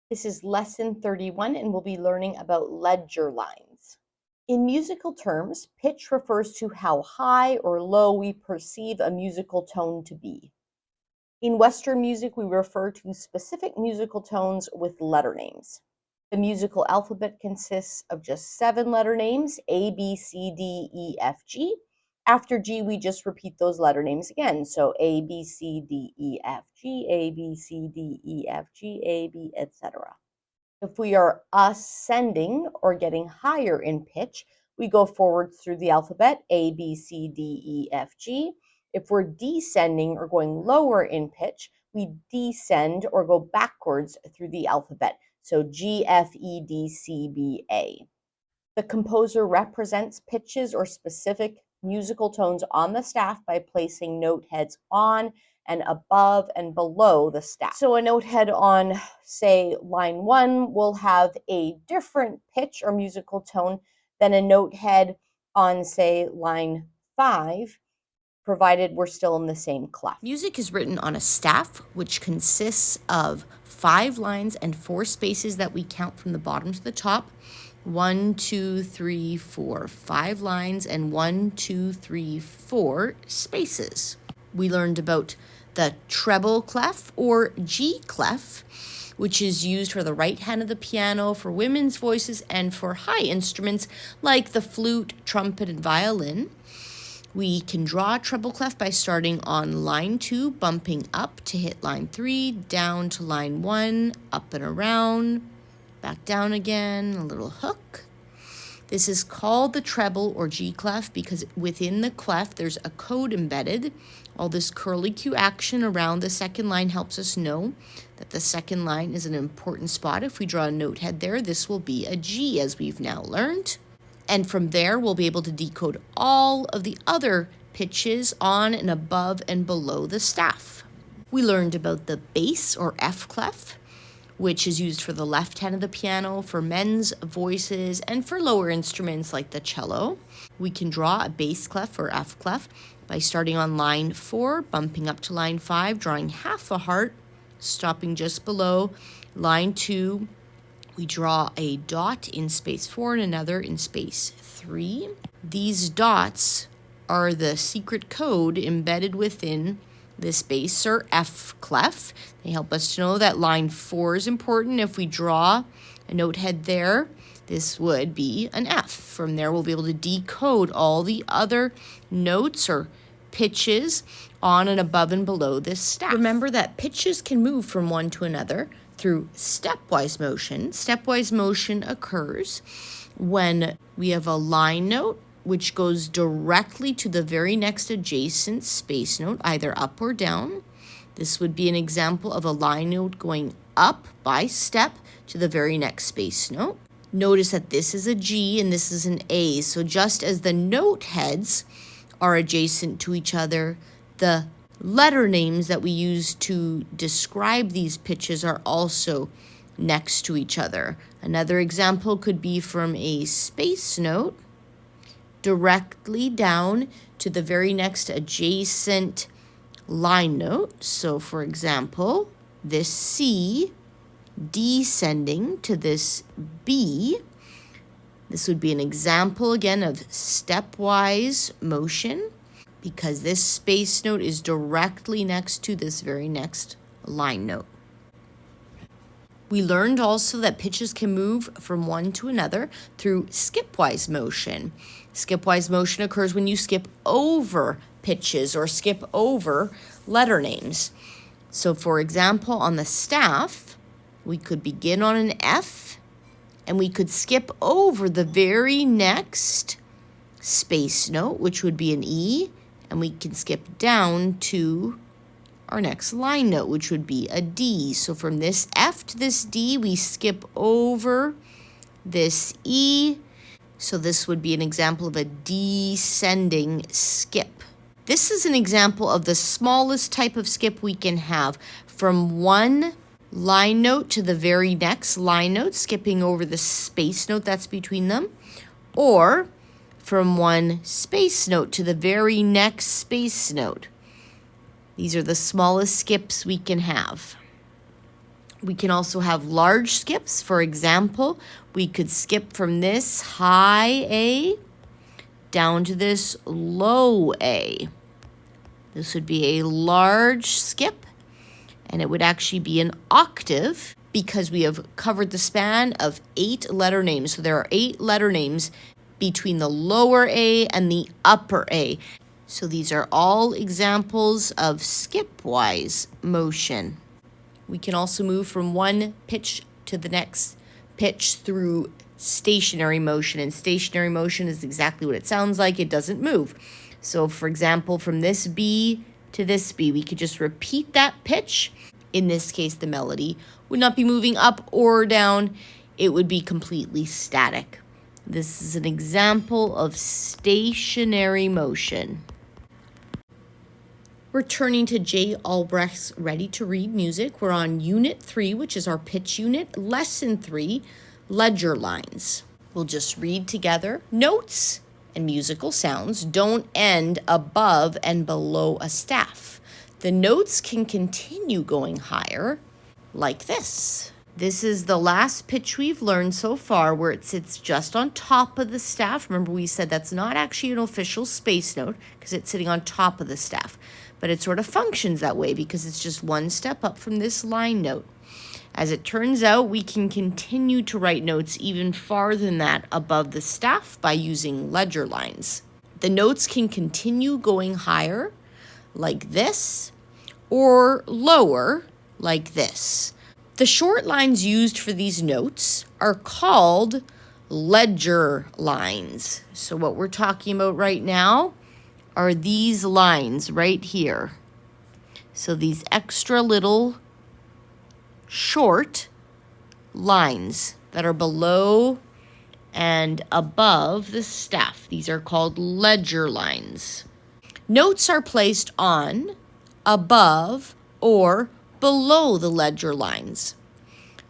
This is lesson 31 and we'll be learning about ledger lines. In musical terms, pitch refers to how high or low we perceive a musical tone to be. In Western music, we refer to specific musical tones with letter names. The musical alphabet consists of just 7 letter names, A, B, C, D, E, F, G. After G, we just repeat those letter names again. So A, B, C, D, E, F, G, A, B, C, D, E, F, G, A, B, etc. If we are ascending or getting higher in pitch, we go forward through the alphabet, A, B, C, D, E, F, G. If we're descending or going lower in pitch, we descend or go backwards through the alphabet. So G, F, E, D, C, B, A. The composer represents pitches or specific musical tones on the staff by placing note heads on and above and below the staff. So a note head on, say, line 1 will have a different pitch or musical tone than a note head on, say, line 5, provided we're still in the same clef. Music is written on a staff, which consists of 5 lines and 4 spaces that we count from the bottom to the top. 1, 2, 3, 4, 5 lines and 1, 2, 3, 4 spaces. We learned about the treble clef or G clef, which is used for the right hand of the piano, for women's voices, and for high instruments like the flute, trumpet, and violin. We can draw a treble clef by starting on line 2, bumping up to hit line 3, down to line 1, up and around, back down again, a little hook. This is called the treble or G clef because within the clef there's a code embedded. All this curlicue action around the second line helps us know that the second line is an important spot. If we draw a note head there, this will be a G, as we've now learned. And from there, we'll be able to decode all of the other pitches on and above and below the staff. We learned about the bass or F clef, which is used for the left hand of the piano, for men's voices, and for lower instruments like the cello. We can draw a bass clef or F clef by starting on line 4, bumping up to line 5, drawing half a heart, stopping just below line 2. We draw a dot in space 4 and another in space 3. These dots are the secret code embedded within this bass or F clef. They help us to know that line 4 is important. If we draw a note head there, this would be an F. From there, we'll be able to decode all the other notes or pitches on and above and below this staff. Remember that pitches can move from one to another through stepwise motion. Stepwise motion occurs when we have a line note which goes directly to the very next adjacent space note, either up or down. This would be an example of a line note going up by step to the very next space note. Notice that this is a G and this is an A, so just as the note heads are adjacent to each other, the letter names that we use to describe these pitches are also next to each other. Another example could be from a space note directly down to the very next adjacent line note. So for example, this C descending to this B. This would be an example again of stepwise motion, because this space note is directly next to this very next line note. We learned also that pitches can move from one to another through skipwise motion. Skipwise motion occurs when you skip over pitches or skip over letter names. So for example, on the staff, we could begin on an F and we could skip over the very next space note, which would be an E, and we can skip down to our next line note, which would be a D. So from this F to this D, we skip over this E. So this would be an example of a descending skip. This is an example of the smallest type of skip we can have, from one line note to the very next line note, skipping over the space note that's between them, or from one space note to the very next space note. These are the smallest skips we can have. We can also have large skips. For example, we could skip from this high A down to this low A. This would be a large skip, and it would actually be an octave because we have covered the span of 8 letter names. So there are 8 letter names between the lower A and the upper A. So these are all examples of skipwise motion. We can also move from one pitch to the next pitch through stationary motion. And stationary motion is exactly what it sounds like. It doesn't move. So for example, from this B to this B, we could just repeat that pitch. In this case, the melody would not be moving up or down. It would be completely static. This is an example of stationary motion. Returning to J. Albrecht's Ready to Read Music, we're on Unit 3, which is our pitch unit, Lesson 3, Ledger Lines. We'll just read together. Notes and musical sounds don't end above and below a staff. The notes can continue going higher, like this. This is the last pitch we've learned so far where it sits just on top of the staff. Remember, we said that's not actually an official space note because it's sitting on top of the staff. But it sort of functions that way because it's just one step up from this line note. As it turns out, we can continue to write notes even farther than that above the staff by using ledger lines. The notes can continue going higher, like this, or lower, like this. The short lines used for these notes are called ledger lines. So what we're talking about right now are these lines right here. So these extra little short lines that are below and above the staff. These are called ledger lines. Notes are placed on, above, or below the ledger lines.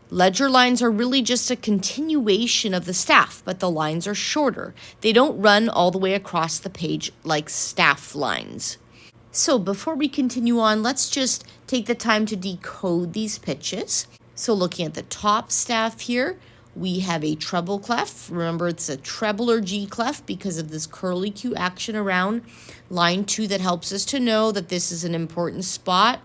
Ledger lines are really just a continuation of the staff, but the lines are shorter. They don't run all the way across the page like staff lines. So before we continue on, let's just take the time to decode these pitches. So looking at the top staff here, we have a treble clef. Remember, it's a treble or G clef because of this curly Q action around line 2 that helps us to know that this is an important spot.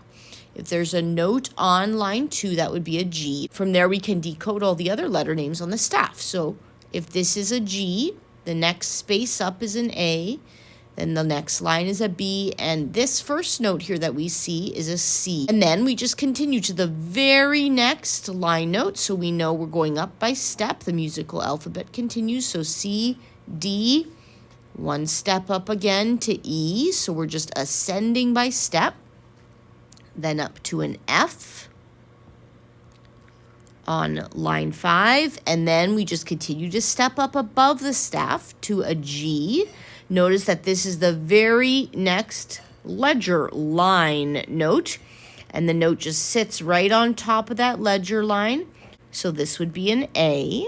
If there's a note on line 2, that would be a G. From there, we can decode all the other letter names on the staff. So if this is a G, the next space up is an A, then the next line is a B, and this first note here that we see is a C. And then we just continue to the very next line note, so we know we're going up by step. The musical alphabet continues, so C, D, one step up again to E, so we're just ascending by step. Then up to an F on line 5, and then we just continue to step up above the staff to a G. Notice that this is the very next ledger line note, and the note just sits right on top of that ledger line. So this would be an A.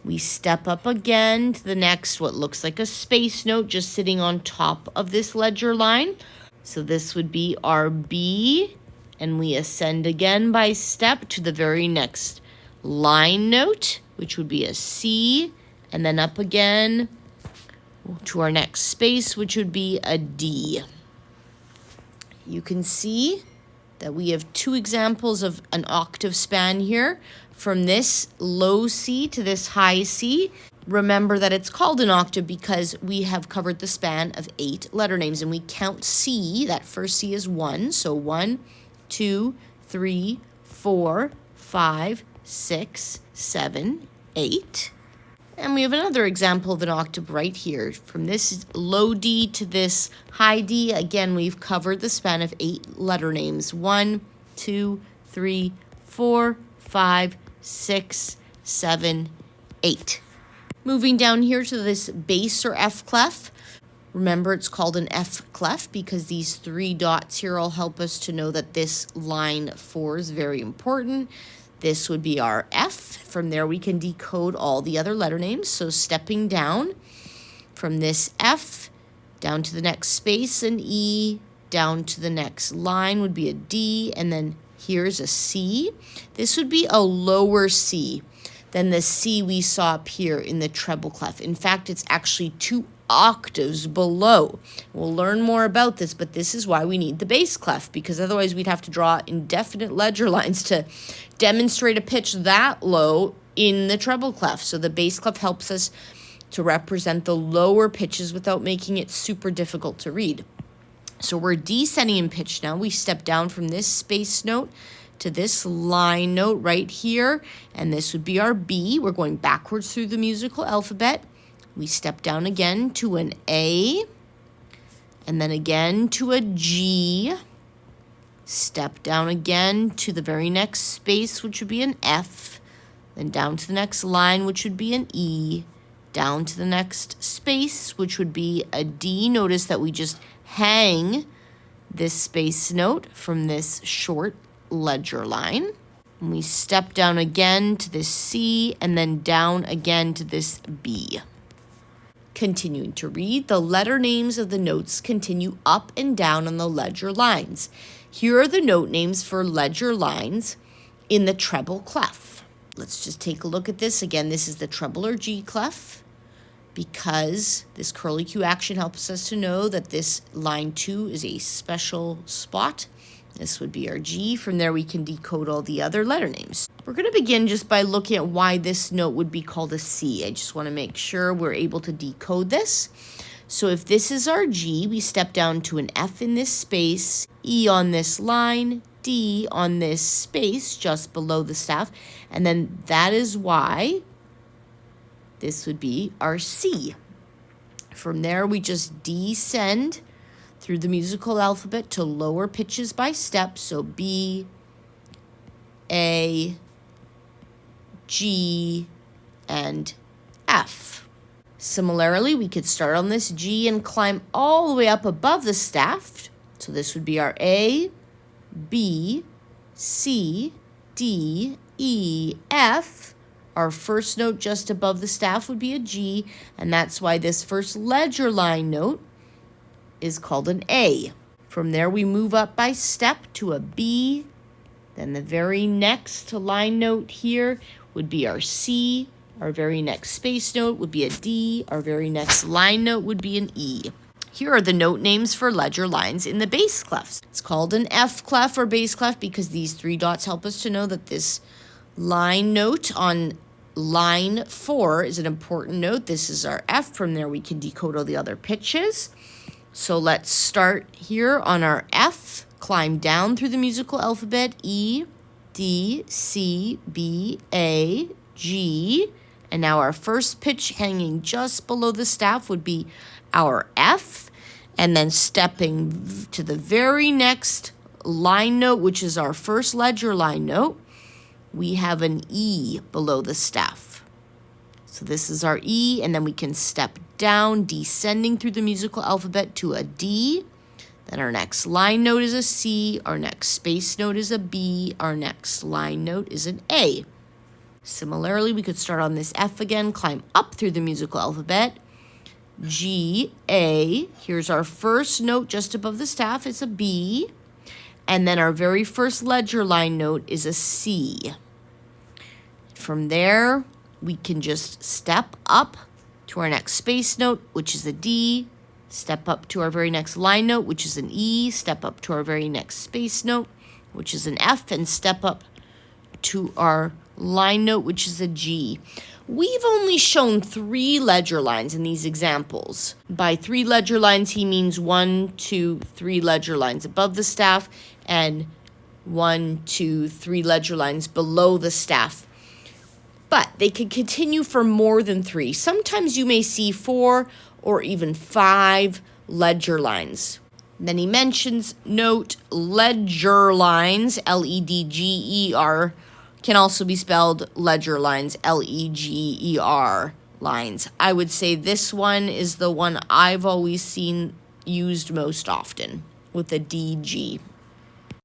We step up again to the next, what looks like a space note, just sitting on top of this ledger line. So this would be our B, and we ascend again by step to the very next line note, which would be a C, and then up again to our next space, which would be a D. You can see that we have 2 examples of an octave span here, from this low C to this high C. Remember that it's called an octave because we have covered the span of 8 letter names, and we count C, that first C is 1, so 1, 2, 3, 4, 5, 6, 7, 8. And we have another example of an octave right here. From this low D to this high D, again, we've covered the span of 8 letter names. 1, 2, 3, 4, 5, 6, 7, 8. Moving down here to this bass or F clef. Remember, it's called an F clef because these 3 dots here all help us to know that this line 4 is very important. This would be our F. From there, we can decode all the other letter names. So stepping down from this F down to the next space, an E, down to the next line would be a D, and then Here's a C. This would be a lower C than the C we saw up here in the treble clef. In fact, it's actually 2 octaves below. We'll learn more about this, but this is why we need the bass clef, because otherwise we'd have to draw indefinite ledger lines to demonstrate a pitch that low in the treble clef. So the bass clef helps us to represent the lower pitches without making it super difficult to read. So we're descending in pitch now. We step down from this space note to this line note right here, and this would be our B. We're going backwards through the musical alphabet. We step down again to an A, and then again to a G. Step down again to the very next space, which would be an F, then down to the next line, which would be an E, down to the next space, which would be a D. Notice that we just hang this space note from this short ledger line. And we step down again to this C, and then down again to this B. Continuing to read, the letter names of the notes continue up and down on the ledger lines. Here are the note names for ledger lines in the treble clef. Let's just take a look at this. Again, this is the treble or G clef, because this curly Q action helps us to know that this line 2 is a special spot. This would be our G. From there, we can decode all the other letter names. We're going to begin just by looking at why this note would be called a C. I just want to make sure we're able to decode this. So if this is our G, we step down to an F in this space, E on this line, D on this space just below the staff, and then that is why this would be our C. From there, we just descend through the musical alphabet to lower pitches by step. So B, A, G, and F. Similarly, we could start on this G and climb all the way up above the staff. So this would be our A, B, C, D, E, F. Our first note just above the staff would be a G, and that's why this first ledger line note is called an A. From there, we move up by step to a B. Then the very next line note here would be our C. Our very next space note would be a D. Our very next line note would be an E. Here are the note names for ledger lines in the bass clefs. It's called an F clef or bass clef because these 3 dots help us to know that this line note on line 4 is an important note. This is our F. From there, we can decode all the other pitches. So let's start here on our F, climb down through the musical alphabet, E, D, C, B, A, G, and now our first pitch hanging just below the staff would be our F, and then stepping to the very next line note, which is our first ledger line note, we have an E below the staff. So this is our E, and then we can step down, descending through the musical alphabet to a D. Then our next line note is a C, our next space note is a B, our next line note is an A. Similarly, we could start on this F again, climb up through the musical alphabet. G, A, here's our first note just above the staff, it's a B. And then our very first ledger line note is a C. From there, we can just step up to our next space note, which is a D, step up to our very next line note, which is an E, step up to our very next space note, which is an F, and step up to our line note, which is a G. We've only shown 3 ledger lines in these examples. By 3 ledger lines, he means 1, 2, 3 ledger lines above the staff and 1, 2, 3 ledger lines below the staff. But they can continue for more than 3. Sometimes you may see 4 or even 5 ledger lines. Then he mentions, note, ledger lines, L-E-D-G-E-R, can also be spelled ledger lines, L-E-G-E-R lines. I would say this one is the one I've always seen used most often with a D-G.